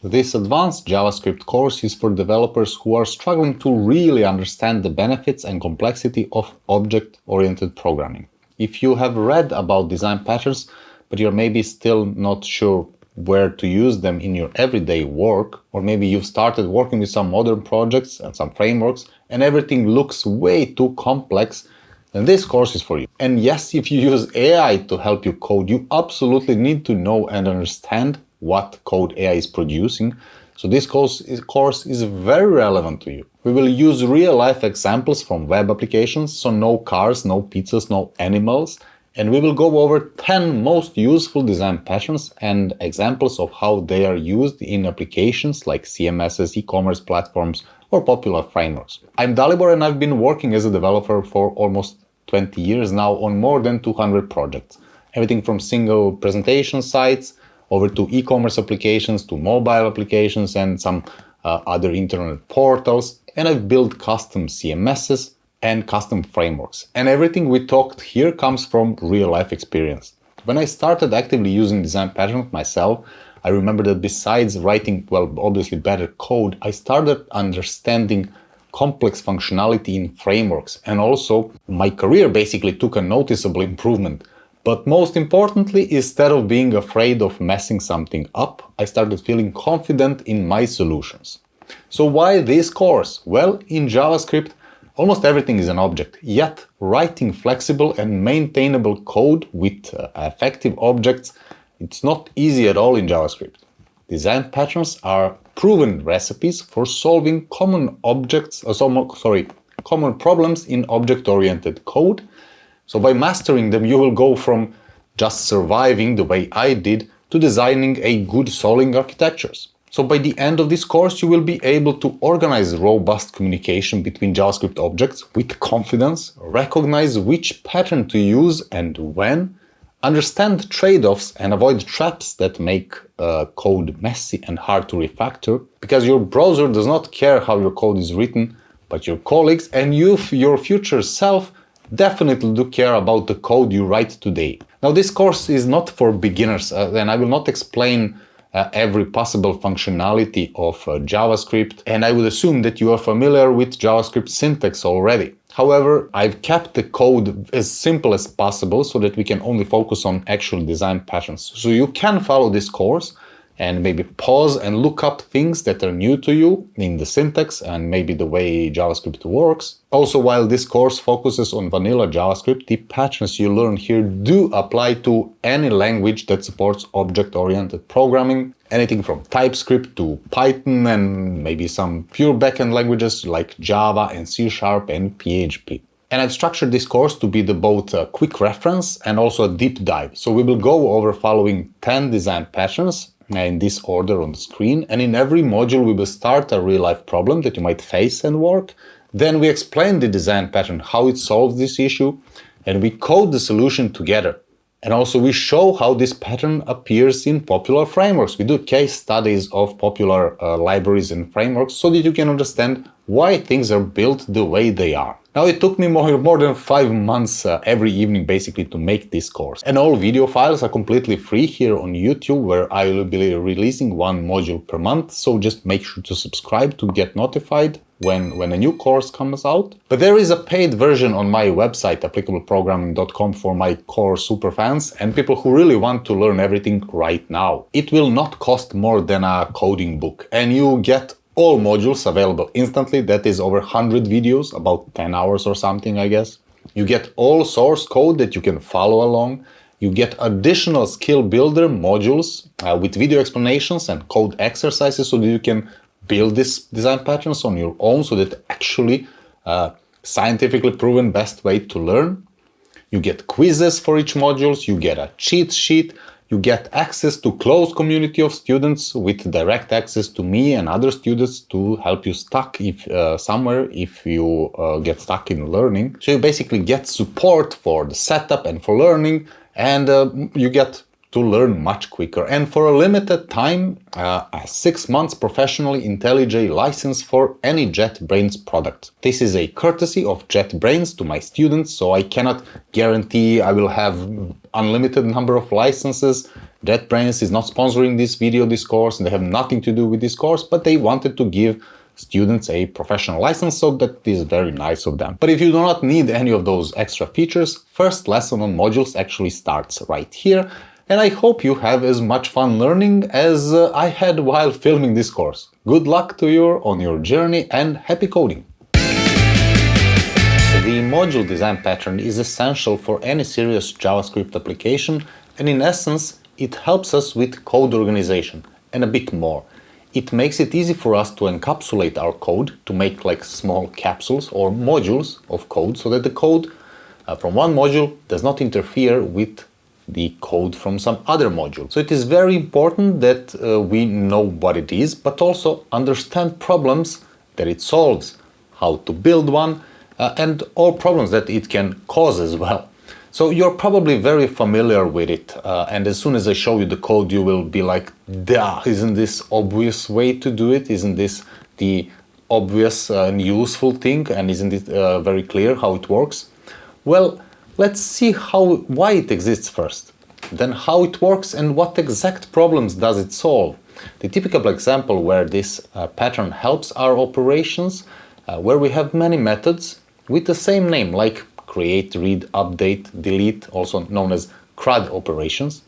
This advanced JavaScript course is for developers who are struggling to really understand the benefits and complexity of object-oriented programming. If you have read about design patterns, but you're maybe still not sure where to use them in your everyday work, or maybe you've started working with some modern projects and some frameworks and everything looks way too complex, then this course is for you. And yes, if you use AI to help you code, you absolutely need to know and understand what code AI is producing. So this course is very relevant to you. We will use real-life examples from web applications, so no cars, no pizzas, no animals, and we will go over 10 most useful design patterns and examples of how they are used in applications like CMSs, e-commerce platforms, or popular frameworks. I'm Dalibor and I've been working as a developer for almost 20 years now on more than 200 projects. Everything from single presentation sites over to e-commerce applications, to mobile applications and some other internet portals. And I've built custom CMSs and custom frameworks. And everything we talked here comes from real-life experience. When I started actively using design patterns myself, I remember that besides writing, well, obviously better code, I started understanding complex functionality in frameworks. And also my career basically took a noticeable improvement. But most importantly, instead of being afraid of messing something up, I started feeling confident in my solutions. So why this course? Well, in JavaScript, almost everything is an object, yet writing flexible and maintainable code with effective objects, it's not easy at all in JavaScript. Design patterns are proven recipes for solving common problems in object-oriented code. So by mastering them, you will go from just surviving the way I did to designing a good solving architectures. So by the end of this course, you will be able to organize robust communication between JavaScript objects with confidence, recognize which pattern to use and when, understand trade-offs and avoid traps that make code messy and hard to refactor, because your browser does not care how your code is written, but your colleagues and you, your future self, definitely do care about the code you write today. Now, this course is not for beginners, and I will not explain every possible functionality of JavaScript, and I would assume that you are familiar with JavaScript syntax already. However, I've kept the code as simple as possible so that we can only focus on actual design patterns. So you can follow this course and maybe pause and look up things that are new to you in the syntax and maybe the way JavaScript works. Also, while this course focuses on vanilla JavaScript, the patterns you learn here do apply to any language that supports object-oriented programming, anything from TypeScript to Python and maybe some pure backend languages like Java and C# and PHP. And I've structured this course to be both a quick reference and also a deep dive. So we will go over following 10 design patterns in this order on the screen, and in every module we will start a real-life problem that you might face and work. Then we explain the design pattern, how it solves this issue, and we code the solution together. And also we show how this pattern appears in popular frameworks. We do case studies of popular libraries and frameworks so that you can understand why things are built the way they are. Now, it took me more than 5 months every evening basically to make this course. And all video files are completely free here on YouTube, where I will be releasing one module per month. So just make sure to subscribe to get notified when a new course comes out. But there is a paid version on my website, applicableprogramming.com, for my core superfans and people who really want to learn everything right now. It will not cost more than a coding book, and you get all modules available instantly. That is over 100 videos, about 10 hours or something, I guess. You get all source code that you can follow along. You get additional skill builder modules with video explanations and code exercises so that you can build these design patterns on your own, so that actually scientifically proven best way to learn. You get quizzes for each module. You get a cheat sheet. You get access to closed community of students with direct access to me and other students to help you somewhere if you get stuck in learning. So you basically get support for the setup and for learning, and you get to learn much quicker. And for a limited time, a 6 months professionally IntelliJ license for any JetBrains product. This is a courtesy of JetBrains to my students, so I cannot guarantee I will have unlimited number of licenses, JetBrains is not sponsoring this video, this course, and they have nothing to do with this course, but they wanted to give students a professional license, so that is very nice of them. But if you do not need any of those extra features, first lesson on modules actually starts right here, and I hope you have as much fun learning as I had while filming this course. Good luck to you on your journey and happy coding! The module design pattern is essential for any serious JavaScript application, and in essence, it helps us with code organization and a bit more. It makes it easy for us to encapsulate our code, to make like small capsules or modules of code, so that the code from one module does not interfere with the code from some other module. So it is very important that we know what it is, but also understand problems that it solves, how to build one, and all problems that it can cause as well. So you're probably very familiar with it, and as soon as I show you the code, you will be like, duh, isn't this obvious way to do it? Isn't this the obvious and useful thing? And isn't it very clear how it works? Well, let's see why it exists first, then how it works and what exact problems does it solve. The typical example where this pattern helps our operations, where we have many methods with the same name, like create, read, update, delete, also known as CRUD operations.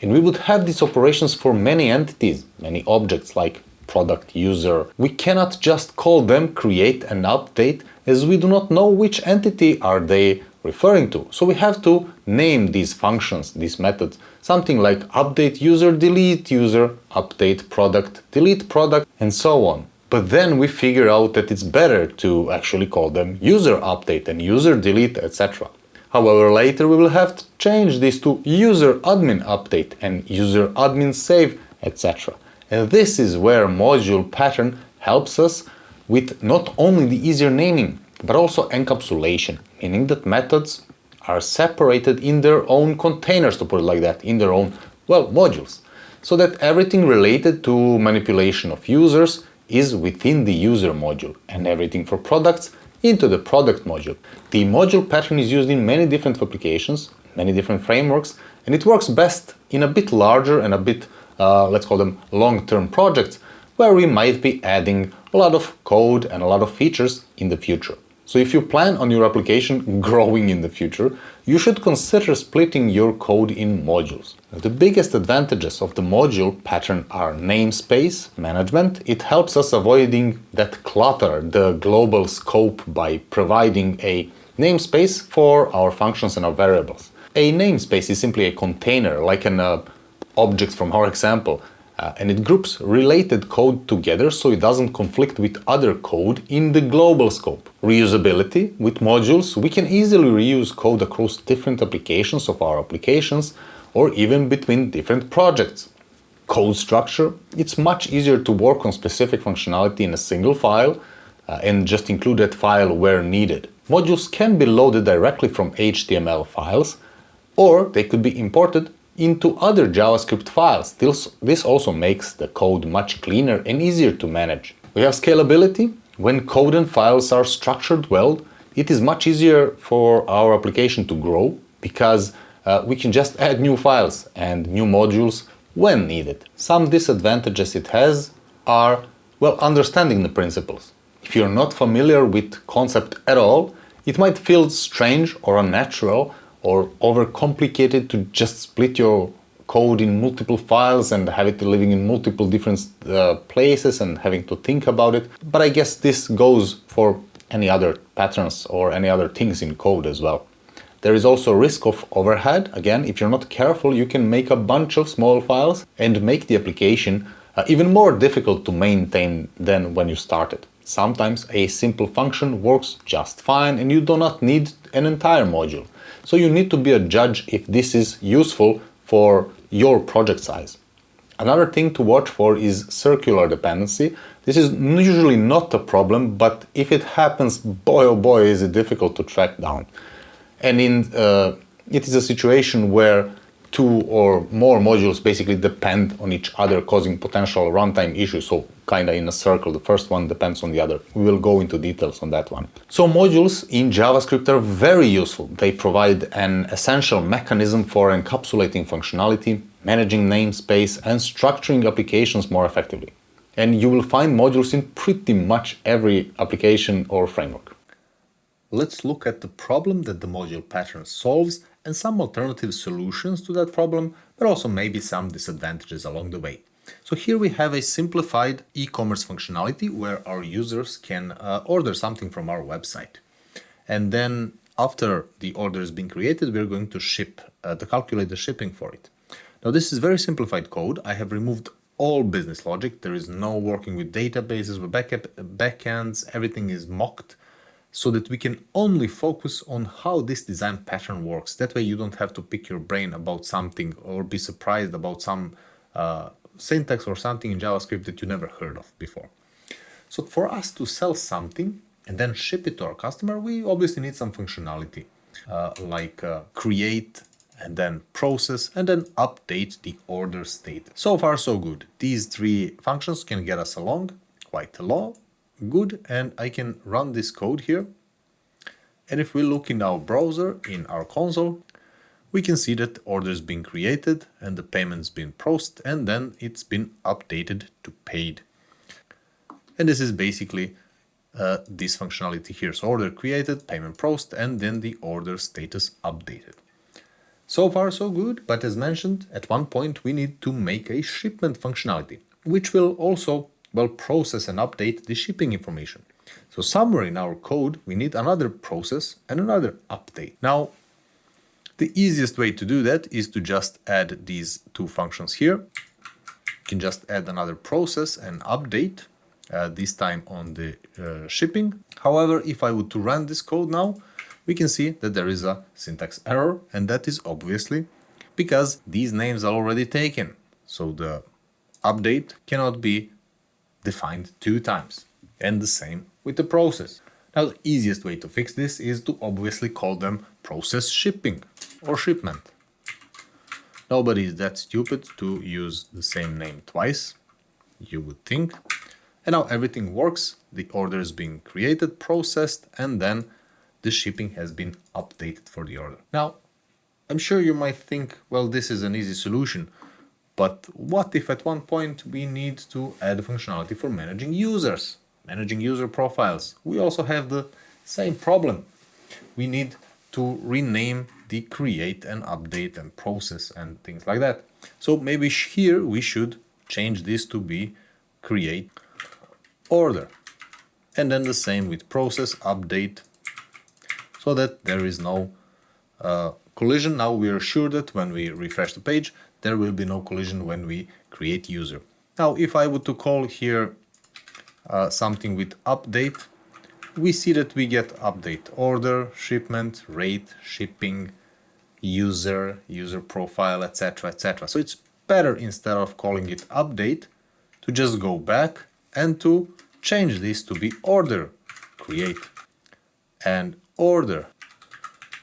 And we would have these operations for many entities, many objects like product, user. We cannot just call them create and update, as we do not know which entity are they referring to. So we have to name these functions, these methods, something like update user, delete user, update product, delete product, and so on. But then we figure out that it's better to actually call them user update and user delete, etc. However, later we will have to change this to user admin update and user admin save, etc. And this is where module pattern helps us with not only the easier naming, but also encapsulation, meaning that methods are separated in their own containers, to put it like that, in their own, well, modules, so that everything related to manipulation of users is within the user module, and everything for products into the product module. The module pattern is used in many different applications, many different frameworks, and it works best in a bit larger and a bit, let's call them long-term projects, where we might be adding a lot of code and a lot of features in the future. So if you plan on your application growing in the future, you should consider splitting your code in modules. The biggest advantages of the module pattern are namespace management. It helps us avoiding that clutter, the global scope, by providing a namespace for our functions and our variables. A namespace is simply a container, like an object from our example, and it groups related code together so it doesn't conflict with other code in the global scope. Reusability. With modules, we can easily reuse code across different applications of our applications, or even between different projects. Code structure. It's much easier to work on specific functionality in a single file and just include that file where needed. Modules can be loaded directly from HTML files, or they could be imported into other JavaScript files. This also makes the code much cleaner and easier to manage. We have scalability. When code and files are structured well, it is much easier for our application to grow, because we can just add new files and new modules when needed. Some disadvantages it has are, well, understanding the principles. If you're not familiar with concept at all, it might feel strange or unnatural or overcomplicated to just split your code in multiple files and have it living in multiple different places and having to think about it. But I guess this goes for any other patterns or any other things in code as well. There is also risk of overhead. Again, if you're not careful, you can make a bunch of small files and make the application even more difficult to maintain than when you started. Sometimes a simple function works just fine and you do not need an entire module. So you need to be a judge if this is useful for your project size. Another thing to watch for is circular dependency. This is usually not a problem, but if it happens, boy oh boy, is it difficult to track down. And it is a situation where two or more modules basically depend on each other, causing potential runtime issues. So kind of in a circle, the first one depends on the other. We will go into details on that one. So modules in JavaScript are very useful. They provide an essential mechanism for encapsulating functionality, managing namespace, and structuring applications more effectively. And you will find modules in pretty much every application or framework. Let's look at the problem that the module pattern solves and some alternative solutions to that problem, but also maybe some disadvantages along the way. So here we have a simplified e-commerce functionality where our users can order something from our website. And then after the order has been created, we're going to calculate the shipping for it. Now this is very simplified code. I have removed all business logic. There is no working with databases, with backends. Everything is mocked, so that we can only focus on how this design pattern works. That way you don't have to pick your brain about something or be surprised about some syntax or something in JavaScript that you never heard of before. So for us to sell something and then ship it to our customer, we obviously need some functionality like create and then process and then update the order state. So far so good. These three functions can get us along quite a lot. Good, and I can run this code here. And if we look in our browser, in our console, we can see that order's been created and the payment's been processed, and then it's been updated to paid. And this is basically this functionality here. So order created, payment processed, and then the order status updated. So far so good, but as mentioned, at one point we need to make a shipment functionality, which will also process and update the shipping information. So somewhere in our code, we need another process and another update. Now, the easiest way to do that is to just add these two functions here. You can just add another process and update, this time on the shipping. However, if I would to run this code now, we can see that there is a syntax error, and that is obviously because these names are already taken. So the update cannot be defined two times, and the same with the process. Now the easiest way to fix this is to obviously call them process shipping or shipment. Nobody is that stupid to use the same name twice, you would think. And now everything works. The order is being created, processed, and then the shipping has been updated for the order. Now, I'm sure you might think, well, this is an easy solution. But what if at one point we need to add functionality for managing users, managing user profiles? We also have the same problem. We need to rename the create and update and process and things like that. So maybe here we should change this to be create order. And then the same with process, update, so that there is no collision. Now we are sure that when we refresh the page, there will be no collision when we create user. Now, if I were to call here something with update, we see that we get update order, shipment, rate, shipping, user, user profile, etc., etc. So it's better, instead of calling it update, to just go back and to change this to be order, create, and order,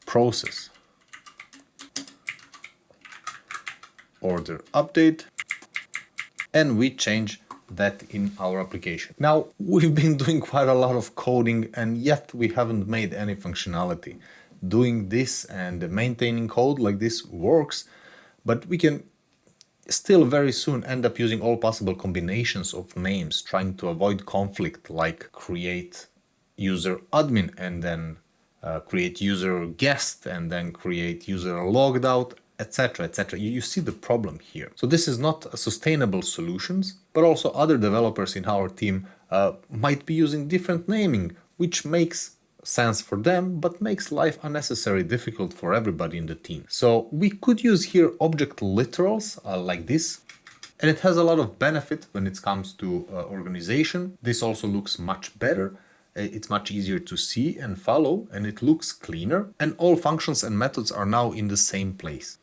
process, order, update, and we change that in our application. Now, we've been doing quite a lot of coding, and yet we haven't made any functionality. Doing this and maintaining code like this works, but we can still very soon end up using all possible combinations of names, trying to avoid conflict, like create user admin and then create user guest and then create user logged out, etc., etc. You see the problem here. So this is not a sustainable solutions, but also other developers in our team might be using different naming, which makes sense for them, but makes life unnecessarily difficult for everybody in the team. So we could use here object literals like this, and it has a lot of benefit when it comes to organization. This also looks much better. It's much easier to see and follow, and it looks cleaner, and all functions and methods are now in the same place.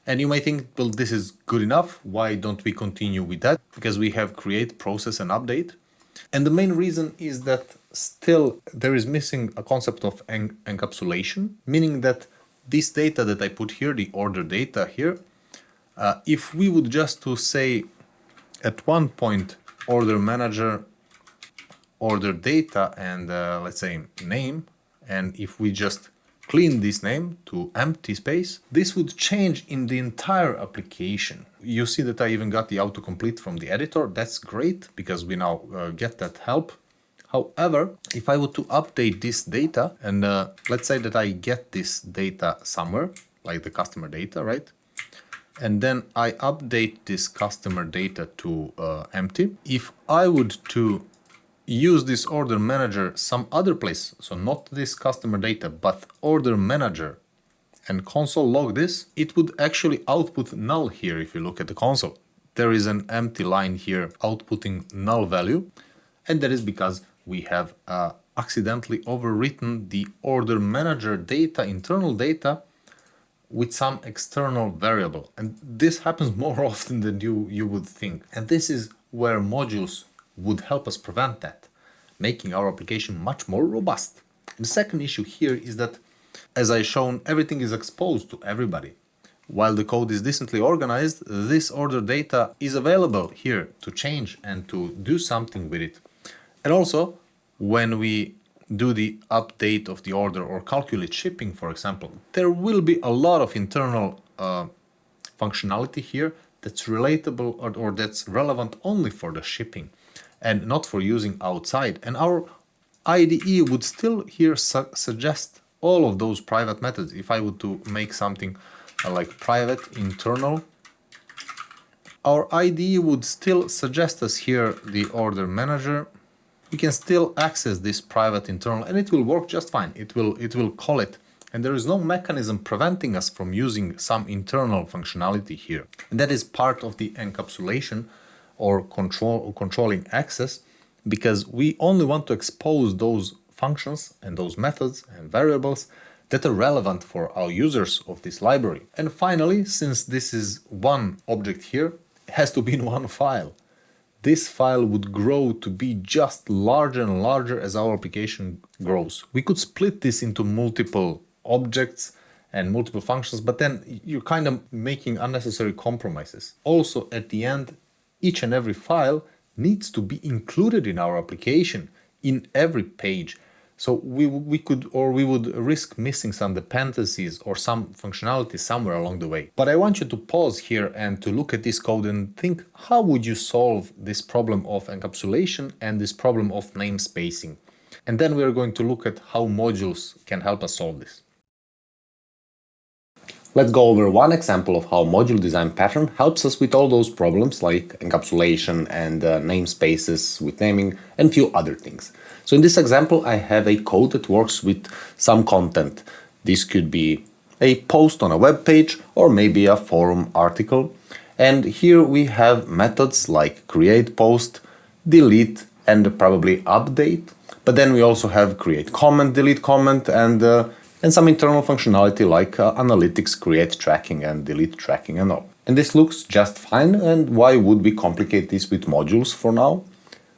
And you might think, well, this is good enough. Why don't we continue with that? Because we have create, process, and update. And the main reason is that still there is missing a concept of encapsulation, meaning that this data that I put here, the order data here, if we would just to say at one point order manager, order data, and let's say name, and if we just clean this name to empty space, this would change in the entire application. You see that I even got the autocomplete from the editor. That's great because we now get that help. However, if I were to update this data and let's say that I get this data somewhere, like the customer data, right? And then I update this customer data to empty. If I would to use this order manager some other place, so not this customer data, but order manager, and console log this, it would actually output null here. If you look at the console, there is an empty line here outputting null value. And that is because we have accidentally overwritten the order manager data, internal data, with some external variable. And this happens more often than you would think. And this is where modules would help us prevent that, making our application much more robust. And the second issue here is that, as I shown, everything is exposed to everybody. While the code is decently organized, this order data is available here to change and to do something with it. And also, when we do the update of the order or calculate shipping, for example, there will be a lot of internal functionality here that's relatable or that's relevant only for the shipping and not for using outside. And our IDE would still here suggest all of those private methods. If I would to make something like private internal, our IDE would still suggest us here the order manager. We can still access this private internal and it will work just fine. It will call it, and there is no mechanism preventing us from using some internal functionality here. And that is part of the encapsulation or controlling access, because we only want to expose those functions and those methods and variables that are relevant for our users of this library. And finally, since this is one object here, it has to be in one file. This file would grow to be just larger and larger as our application grows. We could split this into multiple objects and multiple functions, but then you're kind of making unnecessary compromises. Also, at the end, each and every file needs to be included in our application in every page. So we would risk missing some dependencies or some functionality somewhere along the way. But I want you to pause here and to look at this code and think, how would you solve this problem of encapsulation and this problem of namespacing? And then we're going to look at how modules can help us solve this. Let's go over one example of how module design pattern helps us with all those problems like encapsulation and namespaces with naming and few other things. So in this example, I have a code that works with some content. This could be a post on a web page or maybe a forum article. And here we have methods like create post, delete, and probably update. But then we also have create comment, delete comment, and some internal functionality like analytics, create tracking and delete tracking and all. And this looks just fine. And why would we complicate this with modules for now?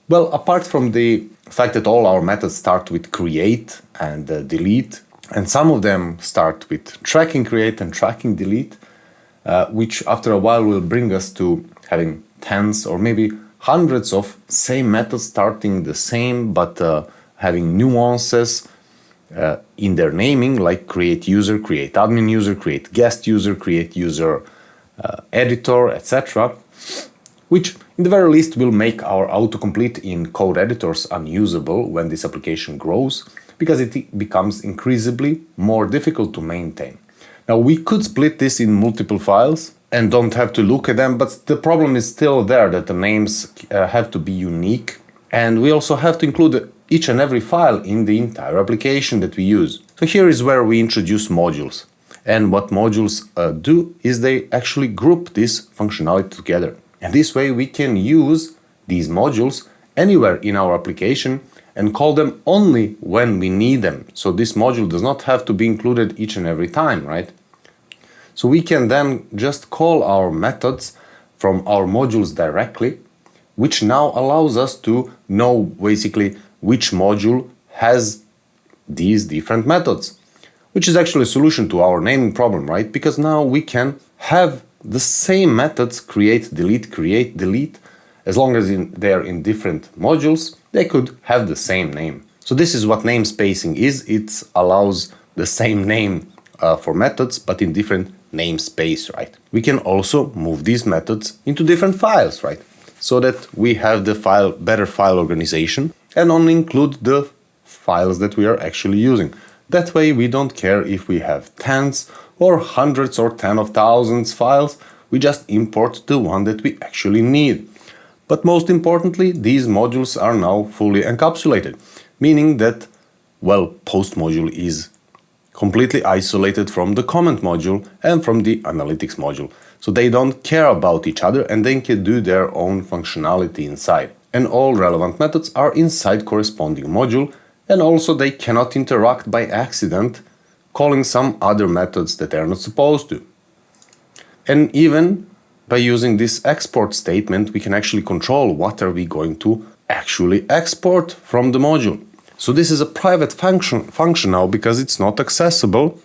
Well, apart from the fact that all our methods start with create and delete, and some of them start with tracking create and tracking delete, which after a while will bring us to having tens or maybe hundreds of same methods starting the same but having nuances in their naming, like create user, create admin user, create guest user, create user editor, etc., which in the very least will make our autocomplete in code editors unusable when this application grows, because it becomes increasingly more difficult to maintain. Now, we could split this in multiple files and don't have to look at them, but the problem is still there that the names have to be unique, and we also have to include each and every file in the entire application that we use. So here is where we introduce modules. And what modules do is they actually group this functionality together. And this way we can use these modules anywhere in our application and call them only when we need them. So this module does not have to be included each and every time, right? So we can then just call our methods from our modules directly, which now allows us to know basically which module has these different methods, which is actually a solution to our naming problem, right? Because now we can have the same methods create, delete, as long as they're in different modules, they could have the same name. So this is what namespacing is. It allows the same name for methods, but in different namespace, right? We can also move these methods into different files, right? So that we have the better file organization and only include the files that we are actually using. That way we don't care if we have tens or hundreds or tens of thousands files, we just import the one that we actually need. But most importantly, these modules are now fully encapsulated, meaning that, well, post module is completely isolated from the comment module and from the analytics module. So they don't care about each other and they can do their own functionality inside. And all relevant methods are inside corresponding module, and also they cannot interact by accident, calling some other methods that they are not supposed to. And even by using this export statement, we can actually control what are we going to actually export from the module. So this is a private function now because it's not accessible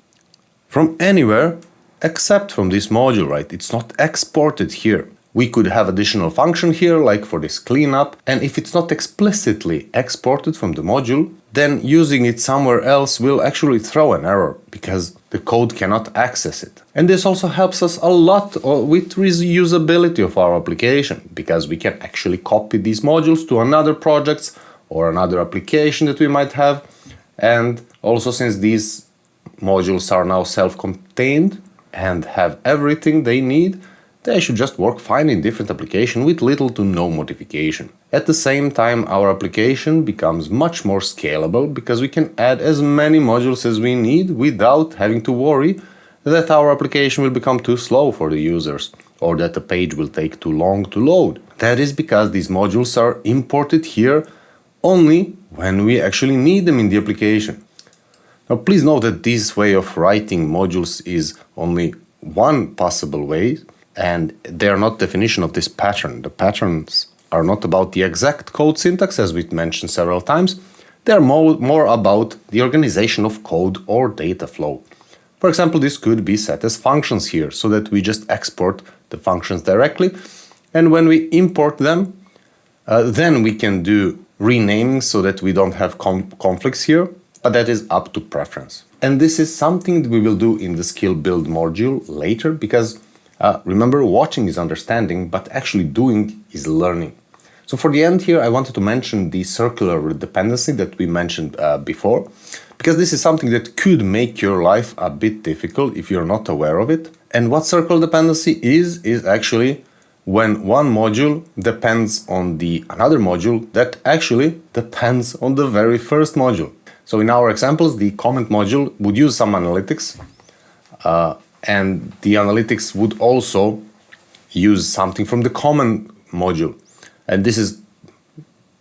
from anywhere except from this module, right? It's not exported here. We could have additional function here, like for this cleanup, and if it's not explicitly exported from the module, then using it somewhere else will actually throw an error because the code cannot access it. And this also helps us a lot with reusability of our application, because we can actually copy these modules to another projects or another application that we might have. And also, since these modules are now self-contained and have everything they need, they should just work fine in different applications with little to no modification. At the same time, our application becomes much more scalable because we can add as many modules as we need without having to worry that our application will become too slow for the users or that the page will take too long to load. That is because these modules are imported here only when we actually need them in the application. Now, please note that this way of writing modules is only one possible way, and they are not definition of this pattern. The patterns are not about the exact code syntax, as we mentioned several times. They are more about the organization of code or data flow. For example, this could be set as functions here, so that we just export the functions directly, and when we import them, then we can do renaming so that we don't have conflicts here, but that is up to preference. And this is something that we will do in the skill build module later, because remember, watching is understanding, but actually doing is learning. So for the end here, I wanted to mention the circular dependency that we mentioned before, because this is something that could make your life a bit difficult if you're not aware of it. And what circular dependency is actually when one module depends on the another module that actually depends on the very first module. So in our examples, the comment module would use some analytics, and the analytics would also use something from the comment module. And this is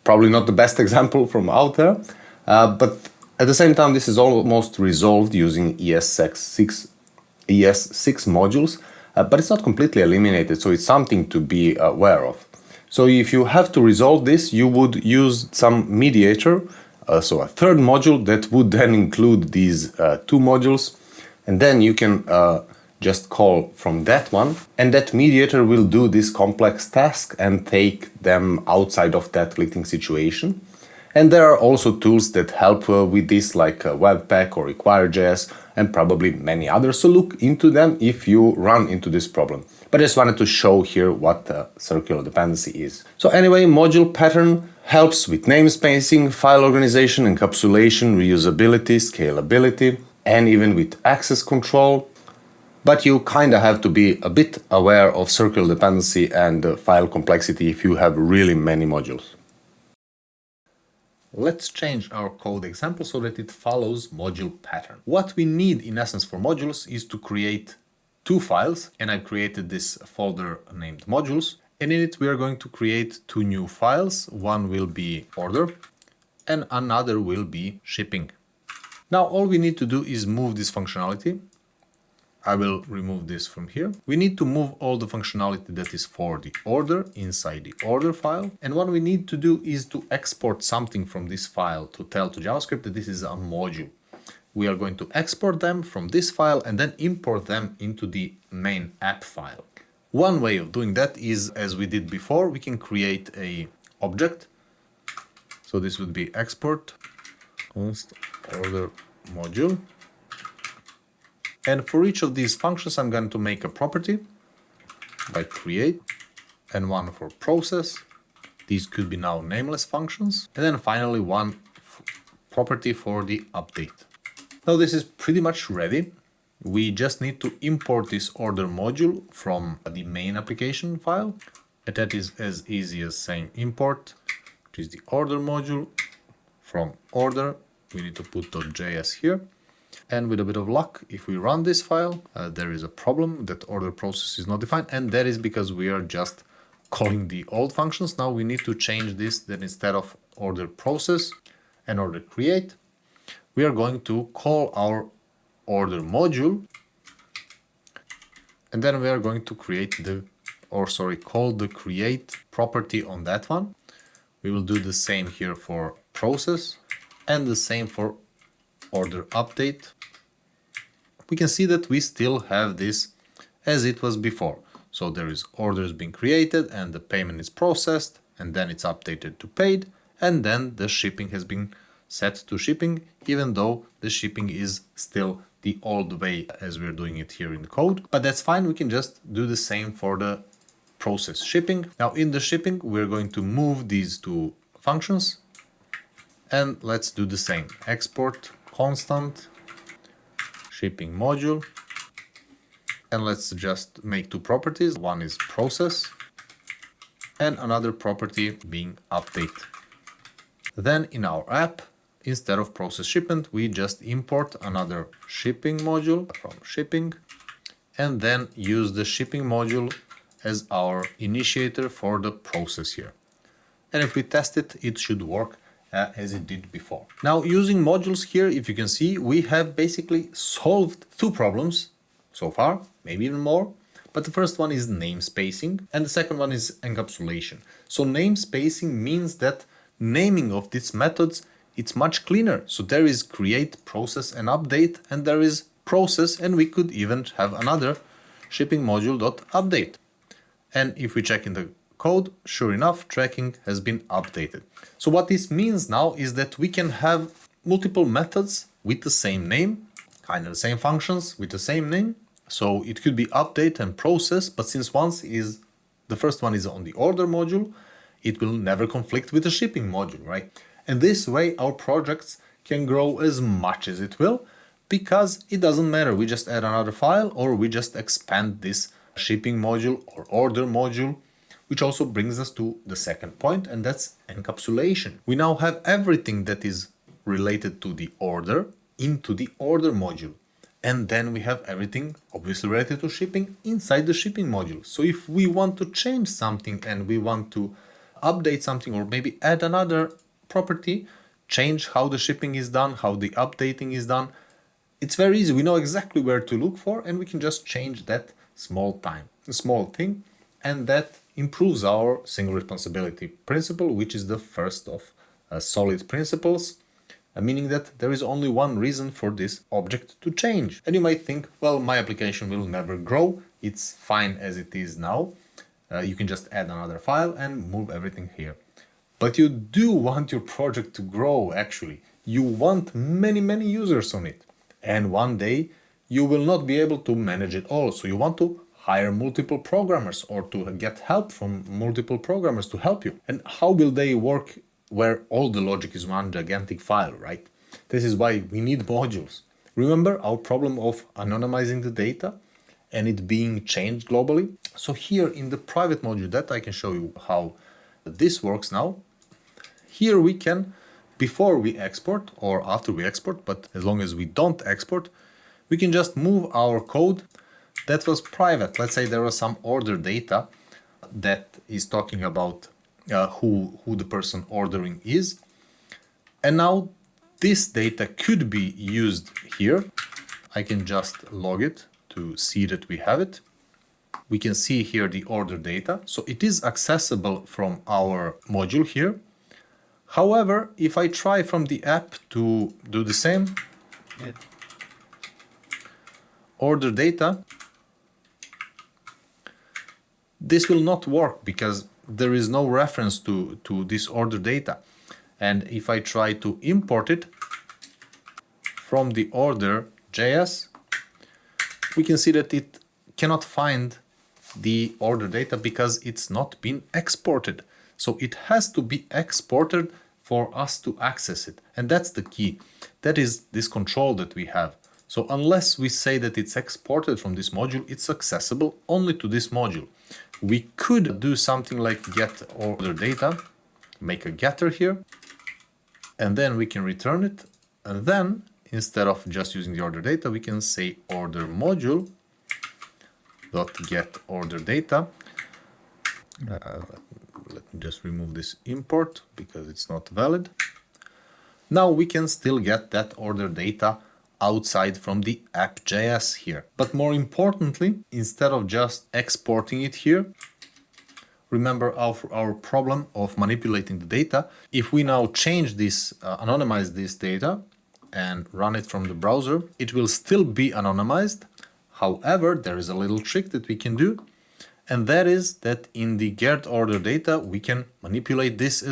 probably not the best example from out there, but at the same time, this is almost resolved using ES6 modules, but it's not completely eliminated, so it's something to be aware of. So if you have to resolve this, you would use some mediator, so a third module that would then include these two modules, and then you can just call from that one, and that mediator will do this complex task and take them outside of that glitching situation. And there are also tools that help with this, like Webpack or Require.js, and probably many others, so look into them if you run into this problem. But I just wanted to show here what circular dependency is. So anyway, module pattern helps with namespacing, file organization, encapsulation, reusability, scalability, and even with access control. But you kind of have to be a bit aware of circular dependency and file complexity if you have really many modules. Let's change our code example so that it follows module pattern. What we need in essence for modules is to create two files, and I've created this folder named modules, and in it we are going to create two new files. One will be order and another will be shipping. Now all we need to do is move this functionality. I will remove this from here. We need to move all the functionality that is for the order inside the order file. And what we need to do is to export something from this file to tell to JavaScript that this is a module. We are going to export them from this file and then import them into the main app file. One way of doing that is, as we did before, we can create an object. So this would be export const order module. And for each of these functions, I'm going to make a property by create and one for process. These could be now nameless functions. And then finally one property for the update. Now this is pretty much ready. We just need to import this order module from the main application file. And that is as easy as saying import, which is the order module from order. We need to put .js here. And with a bit of luck, if we run this file, there is a problem that order process is not defined. And that is because we are just calling the old functions. Now we need to change this, that instead of order process and order create, we are going to call our order module. And then we are going to call the create property on that one. We will do the same here for process and the same for order update. We can see that we still have this as it was before. So there is orders being created and the payment is processed and then it's updated to paid and then the shipping has been set to shipping, even though the shipping is still the old way as we're doing it here in the code. But that's fine, we can just do the same for the process shipping. Now in the shipping, we're going to move these two functions and let's do the same. Export constant shipping module. And let's just make two properties. One is process and another property being update. Then in our app, instead of process shipment, we just import another shipping module from shipping and then use the shipping module as our initiator for the process here. And if we test it, it should work as it did before. Now using modules here, if you can see, we have basically solved two problems so far, maybe even more. But the first one is namespacing and the second one is encapsulation. So namespacing means that naming of these methods, it's much cleaner. So there is create, process and update, and there is process, and we could even have another shipping module.update. And if we check in the code, sure enough, tracking has been updated. So what this means now is that we can have multiple methods with the same name, kind of the same functions with the same name. So it could be update and process, but since the first one is on the order module, it will never conflict with the shipping module, right? And this way our projects can grow as much as it will, because it doesn't matter. We just add another file or we just expand this shipping module or order module, which also brings us to the second point, and that's encapsulation. We now have everything that is related to the order into the order module. And then we have everything obviously related to shipping inside the shipping module. So if we want to change something and we want to update something or maybe add another property, change how the shipping is done, how the updating is done, it's very easy. We know exactly where to look for and we can just change that small thing, and that improves our single responsibility principle, which is the first of solid principles. Meaning that there is only one reason for this object to change. And you might think, well, my application will never grow. It's fine as it is now. You can just add another file and move everything here. But you do want your project to grow, actually. You want many, many users on it. And one day you will not be able to manage it all. So you want to hire multiple programmers or to get help from multiple programmers to help you. And how will they work where all the logic is one gigantic file, right? This is why we need modules. Remember our problem of anonymizing the data and it being changed globally? So here in the private module that I can show you how this works now. Here we can, before we export or after we export, but as long as we don't export, we can just move our code that was private. Let's say there was some order data that is talking about who the person ordering is. And now this data could be used here. I can just log it to see that we have it. We can see here the order data. So it is accessible from our module here. However, if I try from the app to do the same, order data, this will not work because there is no reference to this order data. And if I try to import it from the order.js, we can see that it cannot find the order data because it's not been exported. So it has to be exported for us to access it. And that's the key. That is this control that we have. So unless we say that it's exported from this module, it's accessible only to this module. We could do something like get order data, make a getter here, and then we can return it. And then instead of just using the order data, we can say order module dot get order data. Let me just remove this import because it's not valid. Now we can still get that order data outside from the app.js here. But more importantly, instead of just exporting it here, remember our problem of manipulating the data. If we now change this, anonymize this data and run it from the browser, it will still be anonymized. However, there is a little trick that we can do, and that is that in the get order data, we can manipulate this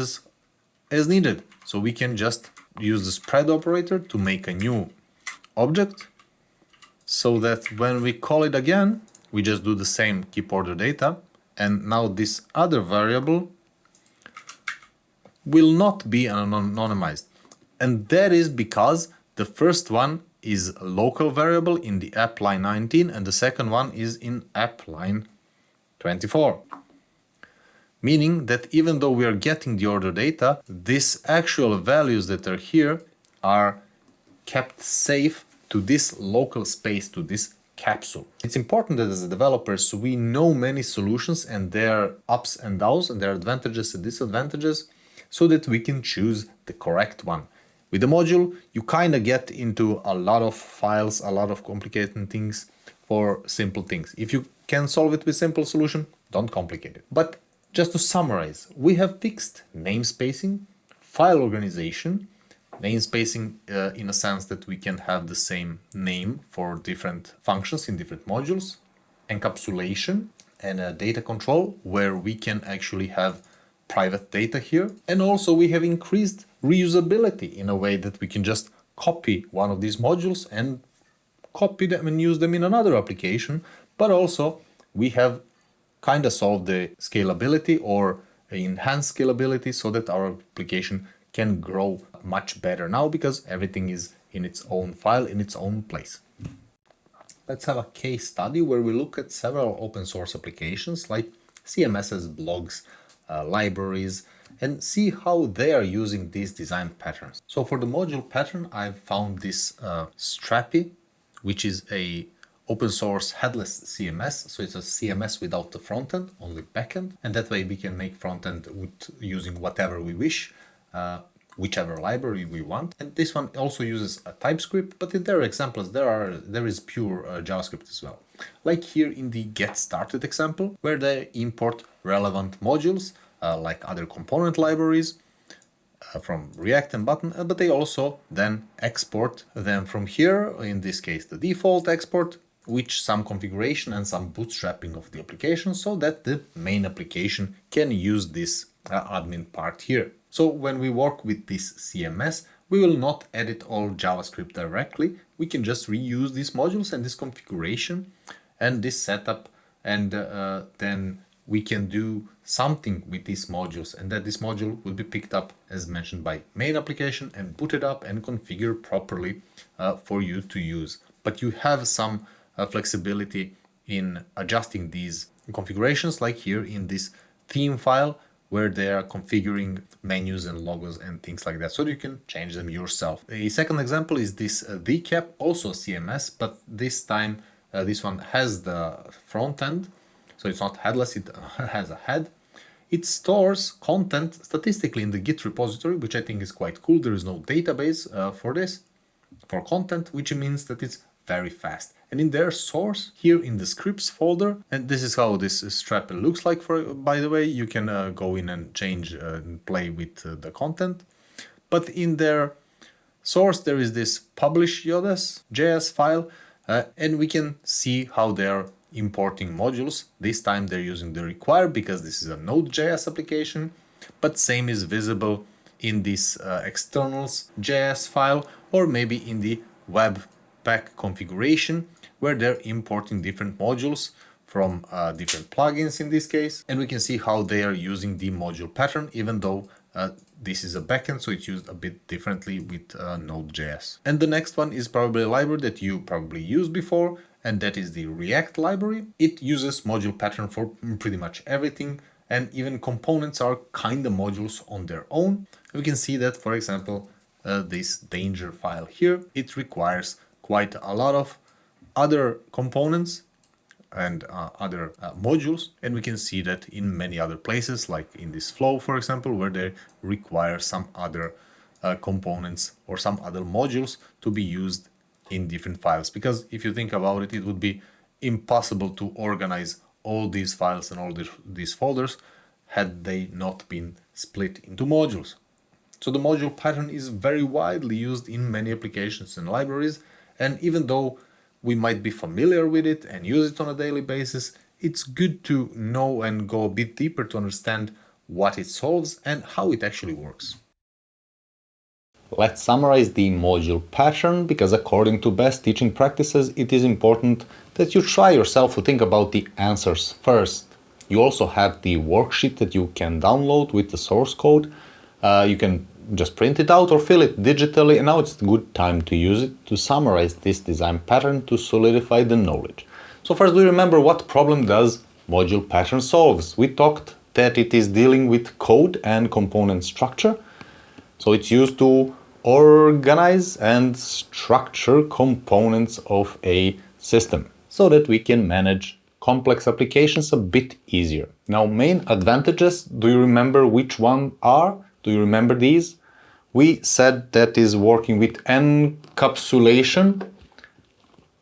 as needed. So we can just use the spread operator to make a new object so that when we call it again, we just do the same keep order data. And now this other variable will not be anonymized. And that is because the first one is a local variable in the app line 19 and the second one is in app line 24. Meaning that even though we are getting the order data, these actual values that are here are kept safe to this local space, to this capsule. It's important that as developers, we know many solutions and their ups and downs and their advantages and disadvantages so that we can choose the correct one. With the module, you kind of get into a lot of files, a lot of complicated things for simple things. If you can solve it with simple solution, don't complicate it. But just to summarize, we have fixed namespacing, file organization, namespacing in a sense that we can have the same name for different functions in different modules, encapsulation and data control where we can actually have private data here. And also we have increased reusability in a way that we can just copy one of these modules and copy them and use them in another application. But also we have kind of solved the scalability or enhanced scalability so that our application can grow much better now because everything is in its own file, in its own place. Let's have a case study where we look at several open source applications like CMSs, blogs, libraries, and see how they are using these design patterns. So for the module pattern, I've found this Strappy, which is a open source headless CMS. So it's a CMS without the frontend, only backend. And that way we can make frontend with using whatever we wish, whichever library we want. And this one also uses a TypeScript, but in their examples, there is pure JavaScript as well. Like here in the get started example, where they import relevant modules, like other component libraries from React and Button, but they also then export them from here, in this case, the default export, which some configuration and some bootstrapping of the application so that the main application can use this admin part here. So when we work with this CMS, we will not edit all JavaScript directly. We can just reuse these modules and this configuration and this setup, and then we can do something with these modules, and that this module will be picked up as mentioned by main application and booted up and configured properly for you to use. But you have some flexibility in adjusting these configurations, like here in this theme file where they are configuring menus and logos and things like that, so you can change them yourself. A second example is this Decap, also CMS, but this time this one has the front end, so it's not headless, it has a head. It stores content statistically in the Git repository, which I think is quite cool. There is no database for this, for content, which means that it's very fast. And in their source, here in the scripts folder, and this is how this strap looks like, by the way, you can go in and change and play with the content. But in their source, there is this publish.js file, and we can see how they're importing modules. This time they're using the require because this is a Node.js application, but same is visible in this externals.js file, or maybe in the Webpack configuration, where they're importing different modules from different plugins in this case. And we can see how they are using the module pattern, even though this is a backend, so it's used a bit differently with Node.js. And the next one is probably a library that you probably used before, and that is the React library. It uses module pattern for pretty much everything, and even components are kind of modules on their own. We can see that, for example, this danger file here, it requires quite a lot of other components and other modules, and we can see that in many other places, like in this flow, for example, where they require some other components or some other modules to be used in different files. Because if you think about it, it would be impossible to organize all these files and all these folders had they not been split into modules. So the module pattern is very widely used in many applications and libraries, and even though we might be familiar with it and use it on a daily basis, it's good to know and go a bit deeper to understand what it solves and how it actually works. Let's summarize the module pattern, because according to best teaching practices, it is important that you try yourself to think about the answers first. You also have the worksheet that you can download with the source code. You can just print it out or fill it digitally, and now it's a good time to use it to summarize this design pattern to solidify the knowledge. So first, do you remember what problem does module pattern solves? We talked that it is dealing with code and component structure. So it's used to organize and structure components of a system so that we can manage complex applications a bit easier. Now, main advantages, do you remember which one are? Do you remember these? We said that is working with encapsulation,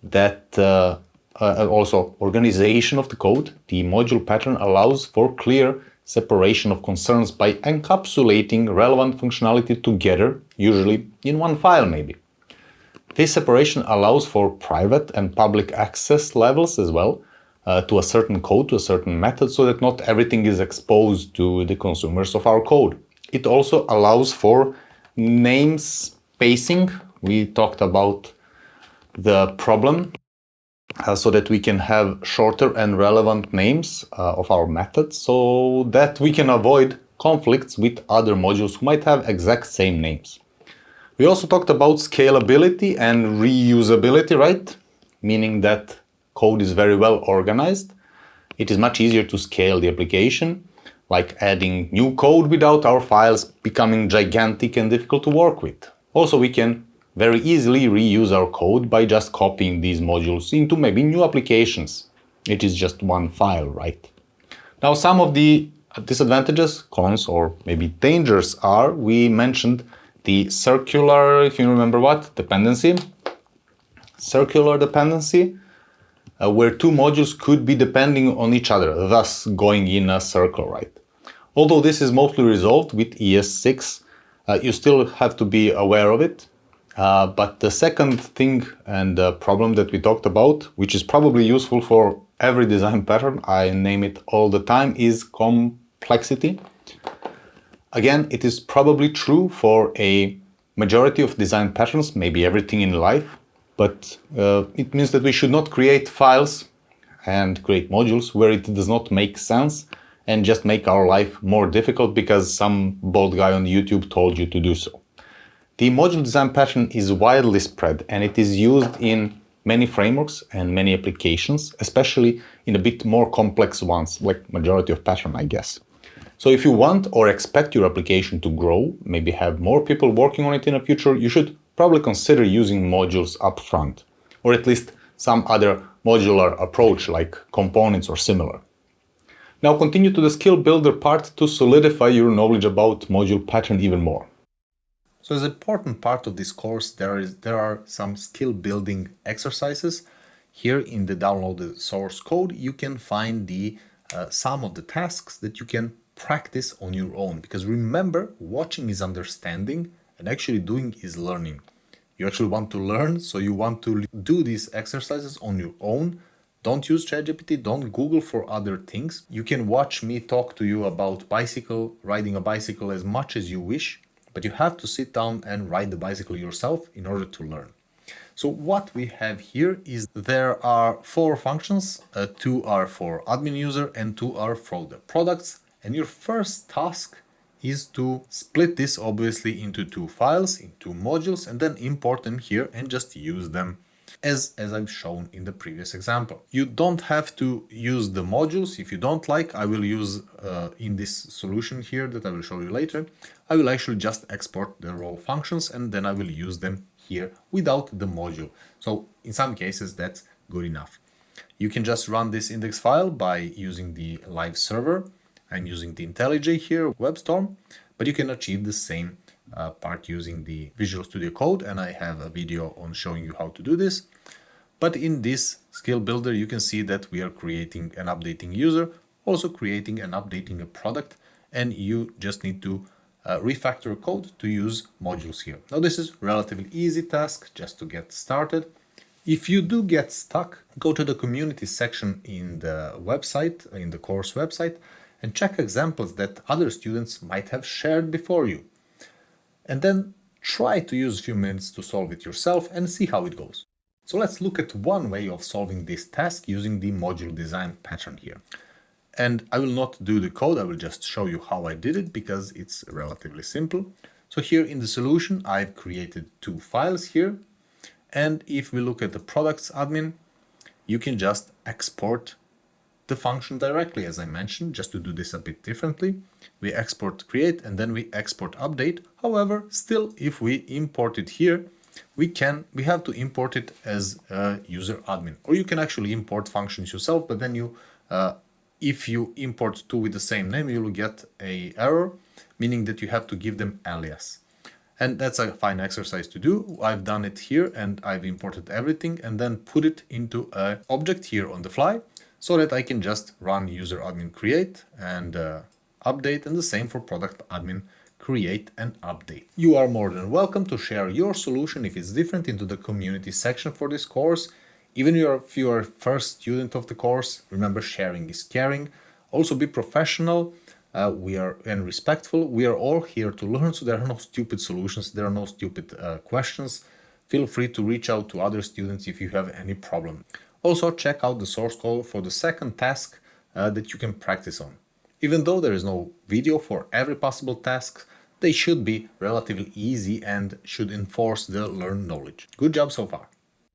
that also organization of the code. The module pattern allows for clear separation of concerns by encapsulating relevant functionality together, usually in one file maybe. This separation allows for private and public access levels as well to a certain code, to a certain method, so that not everything is exposed to the consumers of our code. It also allows for name spacing. We talked about the problem so that we can have shorter and relevant names of our methods, so that we can avoid conflicts with other modules who might have exact same names. We also talked about scalability and reusability, right? Meaning that code is very well organized. It is much easier to scale the application, like adding new code without our files becoming gigantic and difficult to work with. Also, we can very easily reuse our code by just copying these modules into maybe new applications. It is just one file, right? Now, some of the disadvantages, cons, or maybe dangers are, we mentioned the circular, if you remember what, dependency. Circular dependency, where two modules could be depending on each other, thus going in a circle, right? Although this is mostly resolved with ES6, you still have to be aware of it. But the second thing and problem that we talked about, which is probably useful for every design pattern, I name it all the time, is complexity. Again, it is probably true for a majority of design patterns, maybe everything in life, but it means that we should not create files and create modules where it does not make sense and just make our life more difficult because some bold guy on YouTube told you to do so. The module design pattern is widely spread, and it is used in many frameworks and many applications, especially in a bit more complex ones, like majority of pattern, I guess. So if you want or expect your application to grow, maybe have more people working on it in the future, you should probably consider using modules up front, or at least some other modular approach like components or similar. Now continue to the skill builder part to solidify your knowledge about module pattern even more. So as an important part of this course, there are some skill building exercises. Here in the downloaded source code, you can find the some of the tasks that you can practice on your own. Because remember, watching is understanding and actually doing is learning. You actually want to learn, so you want to do these exercises on your own. Don't use ChatGPT, don't Google for other things. You can watch me talk to you about riding a bicycle as much as you wish, but you have to sit down and ride the bicycle yourself in order to learn. So what we have here is there are 4 functions, 2 are for admin user and 2 are for the products. And your first task is to split this obviously into 2 files, in 2 modules, and then import them here and just use them as I've shown in the previous example. You don't have to use the modules if you don't like. I will use in this solution here that I will show you later, I will actually just export the raw functions and then I will use them here without the module. So in some cases that's good enough. You can just run this index file by using the live server. I'm using the IntelliJ here, WebStorm, but you can achieve the same part using the Visual Studio Code, and I have a video on showing you how to do this. But in this skill builder, you can see that we are creating and updating user, also creating and updating a product, and you just need to refactor code to use modules here. Now this is relatively easy task just to get started. If you do get stuck, go to the community section in the website, in the course website, and check examples that other students might have shared before you. And then try to use a few minutes to solve it yourself and see how it goes. So let's look at one way of solving this task using the module design pattern here. And I will not do the code, I will just show you how I did it because it's relatively simple. So here in the solution, I've created 2 files here. And if we look at the products admin, you can just export the function directly, as I mentioned. Just to do this a bit differently, we export create and then we export update. However, still, if we import it here, we have to import it as a user admin, or you can actually import functions yourself, but then you if you import 2 with the same name, you will get an error, meaning that you have to give them alias. And that's a fine exercise to do. I've done it here and I've imported everything and then put it into an object here on the fly, so that I can just run user admin create and update, and the same for product admin create and update. You are more than welcome to share your solution if it's different into the community section for this course. Even if you are first student of the course, remember sharing is caring. Also be professional and respectful. We are all here to learn, so there are no stupid solutions, there are no stupid questions. Feel free to reach out to other students if you have any problem. Also, check out the source code for the second task that you can practice on. Even though there is no video for every possible task, they should be relatively easy and should enforce the learned knowledge. Good job so far.